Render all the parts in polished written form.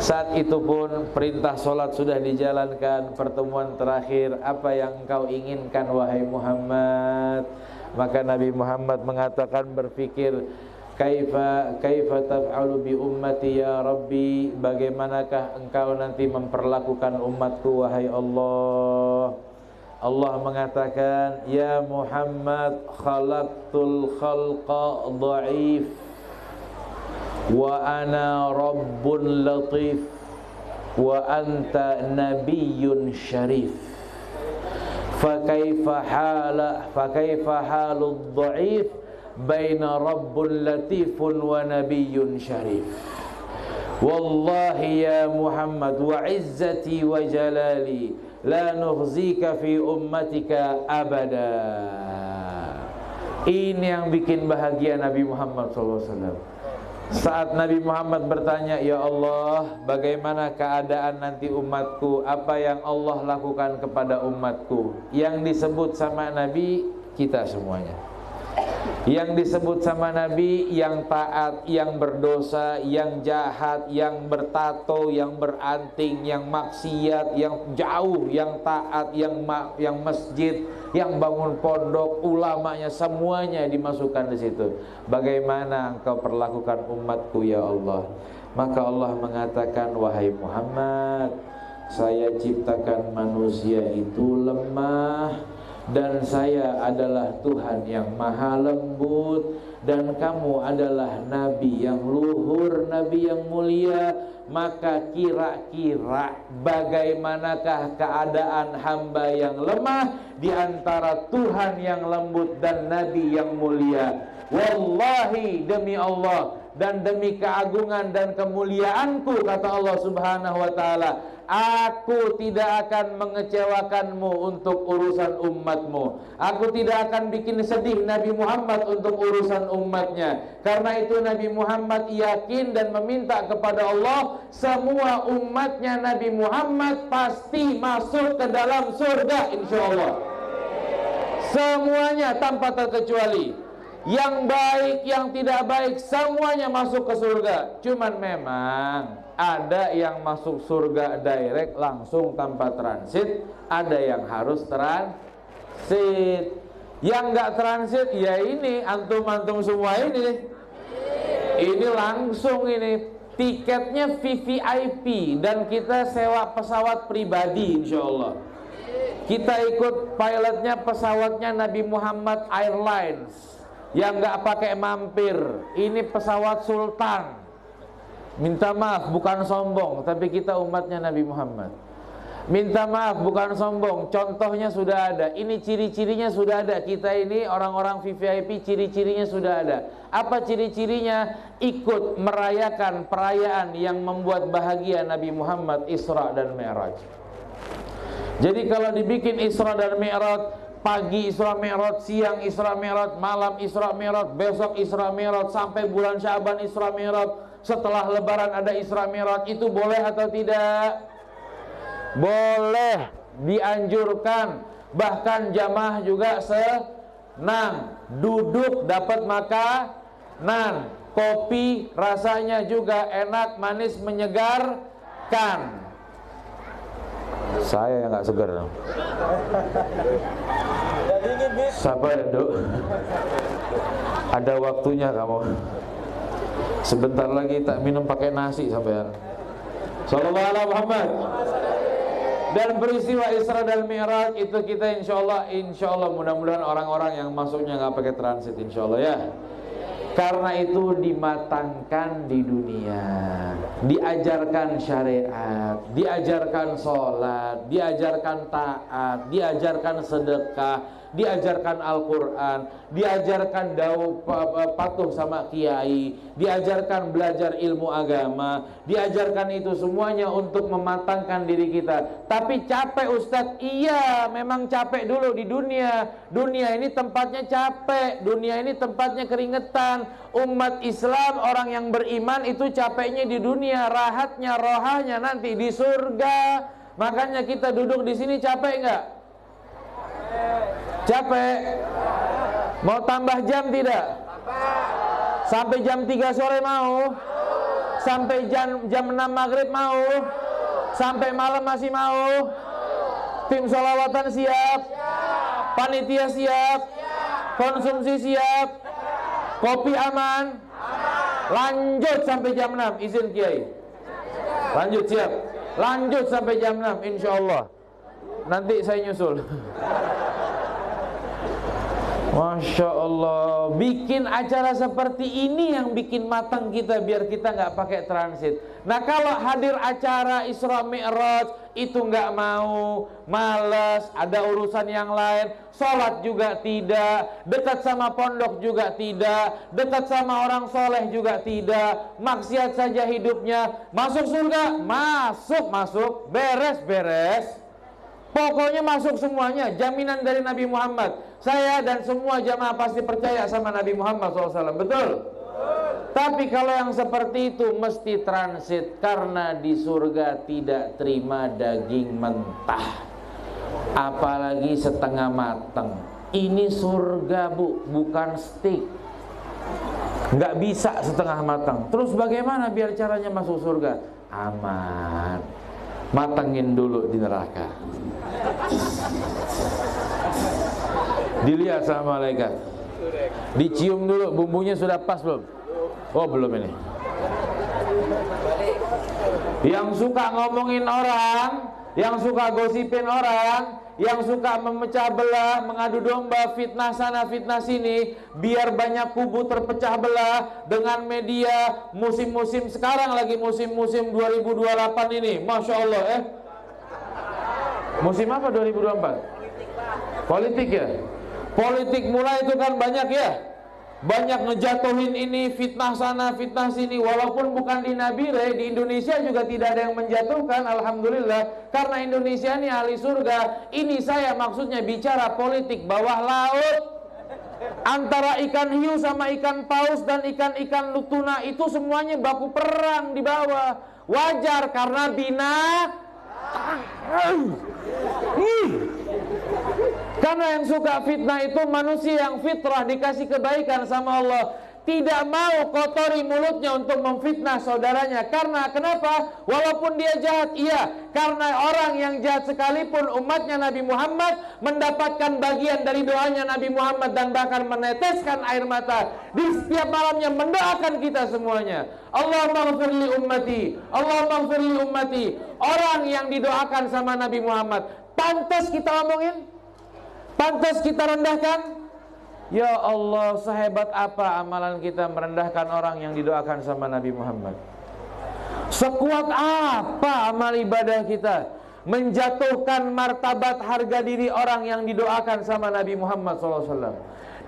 Saat itu pun perintah solat sudah dijalankan. Pertemuan terakhir, apa yang engkau inginkan wahai Muhammad? Maka Nabi Muhammad mengatakan, berpikir, kaifa taf'alu bi ummati ya Rabbi, bagaimanakah engkau nanti memperlakukan umatku wahai Allah? Allah mengatakan, ya Muhammad, khalaqtul khalqa dha'if wa ana rabbun latif wa anta nabiyyun syarif, fa kaifa halud dha'if baina rabbun latifun wa nabiyyun syarif. Wallahi ya Muhammad, wa izzati wa jalali, la nukhzika fi ummatika abada. Ini yang bikin bahagia Nabi Muhammad SAW. Saat Nabi Muhammad bertanya, ya Allah, bagaimana keadaan nanti umatku? Apa yang Allah lakukan kepada umatku? Yang disebut sama Nabi, kita semuanya. Yang disebut sama Nabi, yang taat, yang berdosa, yang jahat, yang bertato, yang beranting, yang maksiat, yang jauh, yang taat, yang masjid, yang bangun pondok, ulamanya, semuanya dimasukkan di situ. Bagaimana engkau perlakukan umatku ya Allah? Maka Allah mengatakan, wahai Muhammad, saya ciptakan manusia itu lemah, dan saya adalah Tuhan yang maha lembut, dan kamu adalah Nabi yang luhur, Nabi yang mulia. Maka kira-kira bagaimanakah keadaan hamba yang lemah di antara Tuhan yang lembut dan Nabi yang mulia? Wallahi, demi Allah dan demi keagungan dan kemuliaanku, kata Allah Subhanahu wa ta'ala, aku tidak akan mengecewakanmu untuk urusan umatmu. Aku tidak akan bikin sedih Nabi Muhammad untuk urusan umatnya. Karena itu Nabi Muhammad yakin dan meminta kepada Allah, semua umatnya Nabi Muhammad pasti masuk ke dalam surga, insya Allah. Semuanya tanpa terkecuali. Yang baik, yang tidak baik, semuanya masuk ke surga. Cuman memang ada yang masuk surga direct langsung tanpa transit, ada yang harus transit. Yang nggak transit, ya ini antum-antum semua ini. Ini langsung ini tiketnya VVIP, dan kita sewa pesawat pribadi insya Allah. Kita ikut pilotnya pesawatnya Nabi Muhammad Airlines yang nggak pakai mampir. Ini pesawat sultan. Minta maaf, bukan sombong, tapi kita umatnya Nabi Muhammad. Minta maaf, bukan sombong, contohnya sudah ada. Ini ciri-cirinya sudah ada. Kita ini orang-orang VVIP, ciri-cirinya sudah ada. Apa ciri-cirinya? Ikut merayakan perayaan yang membuat bahagia Nabi Muhammad, Isra dan Mi'raj. Jadi kalau dibikin Isra dan Mi'raj, pagi Isra Mi'raj, siang Isra Mi'raj, malam Isra Mi'raj, besok Isra Mi'raj, sampai bulan Syaban Isra Mi'raj, setelah Lebaran ada Isra Mi'raj, itu boleh atau tidak? Boleh, dianjurkan. Bahkan jamaah juga senang, duduk dapat makanan, kopi rasanya juga enak, manis, menyegarkan. Saya yang nggak segar. Sabar, Dok. Ada waktunya kamu. Sebentar lagi tak minum pakai nasi sampean. Sallallahu alaihi Muhammad. Dan peristiwa Isra dan Mi'raj itu kita insya Allah mudah-mudahan orang-orang yang masuknya nggak pakai transit insya Allah ya. Karena itu dimatangkan di dunia, diajarkan syariat, diajarkan sholat, diajarkan taat, diajarkan sedekah, diajarkan Al-Quran, diajarkan patuh sama kiai, diajarkan belajar ilmu agama, diajarkan itu semuanya untuk mematangkan diri kita. Tapi capek Ustadz, iya memang capek dulu di dunia. Dunia ini tempatnya capek, dunia ini tempatnya keringetan. Umat Islam, orang yang beriman itu capeknya di dunia, rahatnya, rohanya nanti di surga. Makanya kita duduk di sini capek nggak? Capek? Mau tambah jam tidak? Sampai jam 3 sore mau? Sampai jam 6 maghrib mau? Sampai malam masih mau? Tim sholawatan siap? Panitia siap? Konsumsi siap? Kopi aman? Lanjut sampai jam 6, izin Kiai. Lanjut, siap. Lanjut sampai jam 6, insya Allah. Nanti saya nyusul. Masya Allah, bikin acara seperti ini yang bikin matang kita, biar kita nggak pakai transit. Nah, kalau hadir acara Isra Mi'raj itu nggak mau, malas, ada urusan yang lain, sholat juga tidak, dekat sama pondok juga tidak, dekat sama orang soleh juga tidak, maksiat saja hidupnya, masuk surga, masuk, beres. Pokoknya masuk semuanya, jaminan dari Nabi Muhammad. Saya dan semua jamaah pasti percaya sama Nabi Muhammad SAW, betul? Tapi kalau yang seperti itu mesti transit, karena di surga tidak terima daging mentah, apalagi setengah matang. Ini surga, Bu, bukan steak. Nggak bisa setengah matang. Terus bagaimana biar caranya masuk surga? Aman, matangin dulu di neraka. Dilihat sama malaikat, dicium dulu, bumbunya sudah pas belum? Oh, belum ini. Yang suka ngomongin orang, yang suka gosipin orang, yang suka memecah belah, mengadu domba, fitnah sana fitnah sini, biar banyak kubu terpecah belah dengan media. Musim-musim sekarang lagi musim-musim 2028 ini, Masya Allah Musim apa 2024? Politik ya? Politik mulai itu kan banyak ya, banyak ngejatuhin ini, fitnah sana fitnah sini. Walaupun bukan di Nabire, di Indonesia juga tidak ada yang menjatuhkan, alhamdulillah, karena Indonesia ini ahli surga. Ini saya maksudnya bicara politik bawah laut, antara ikan hiu sama ikan paus dan ikan-ikan tuna, itu semuanya baku perang di bawah. Wajar karena karena yang suka fitnah itu manusia yang fitrah, dikasih kebaikan sama Allah, tidak mau kotori mulutnya untuk memfitnah saudaranya. Karena kenapa? Walaupun dia jahat, iya, karena orang yang jahat sekalipun umatnya Nabi Muhammad mendapatkan bagian dari doanya Nabi Muhammad, dan bahkan meneteskan air mata di setiap malamnya mendoakan kita semuanya. Allahumma ighfir li ummati, Allahumma ighfir li ummati. Orang yang didoakan sama Nabi Muhammad, pantas kita omongin? Pantas kita rendahkan? Ya Allah, sehebat apa amalan kita merendahkan orang yang didoakan sama Nabi Muhammad? Sekuat apa amal ibadah kita menjatuhkan martabat harga diri orang yang didoakan sama Nabi Muhammad SAW?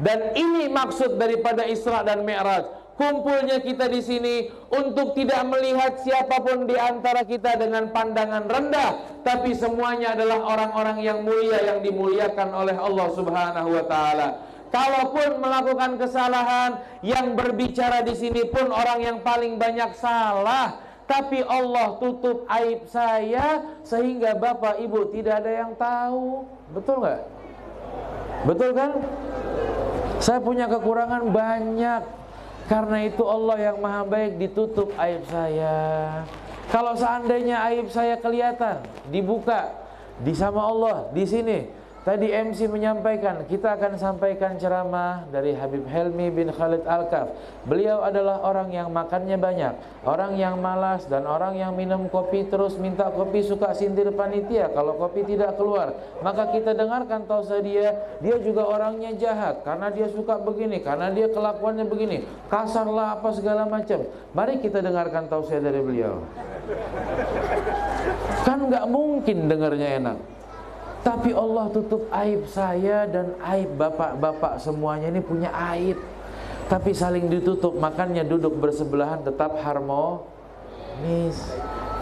Dan ini maksud daripada Isra dan Mi'raj. Kumpulnya kita di sini untuk tidak melihat siapapun di antara kita dengan pandangan rendah, tapi semuanya adalah orang-orang yang mulia, yang dimuliakan oleh Allah Subhanahu wa Ta'ala. Kalaupun melakukan kesalahan, yang berbicara di sini pun orang yang paling banyak salah, tapi Allah tutup aib saya sehingga Bapak Ibu tidak ada yang tahu. Betul nggak? Betul kan? Saya punya kekurangan banyak. Karena itu Allah yang maha baik ditutup aib saya. Kalau seandainya aib saya kelihatan, dibuka di sama Allah di sini. Tadi MC menyampaikan, kita akan sampaikan ceramah dari Habib Helmi bin Khalid Al-Kaf. Beliau adalah orang yang makannya banyak, orang yang malas, dan orang yang minum kopi terus minta kopi, suka sindir panitia kalau kopi tidak keluar. Maka kita dengarkan tausiah dia juga orangnya jahat karena dia suka begini, karena dia kelakuannya begini, kasarlah apa segala macam. Mari kita dengarkan tausiah dari beliau. Kan nggak mungkin dengarnya enak. Tapi Allah tutup aib saya dan aib bapak-bapak semuanya ini punya aib. Tapi saling ditutup, makanya duduk bersebelahan tetap harmonis.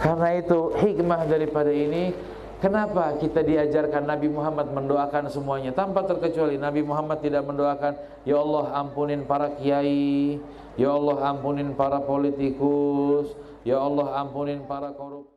Karena itu hikmah daripada ini, kenapa kita diajarkan Nabi Muhammad mendoakan semuanya tanpa terkecuali. Nabi Muhammad tidak mendoakan, ya Allah ampunin para kiai, ya Allah ampunin para politikus, ya Allah ampunin para koruptor.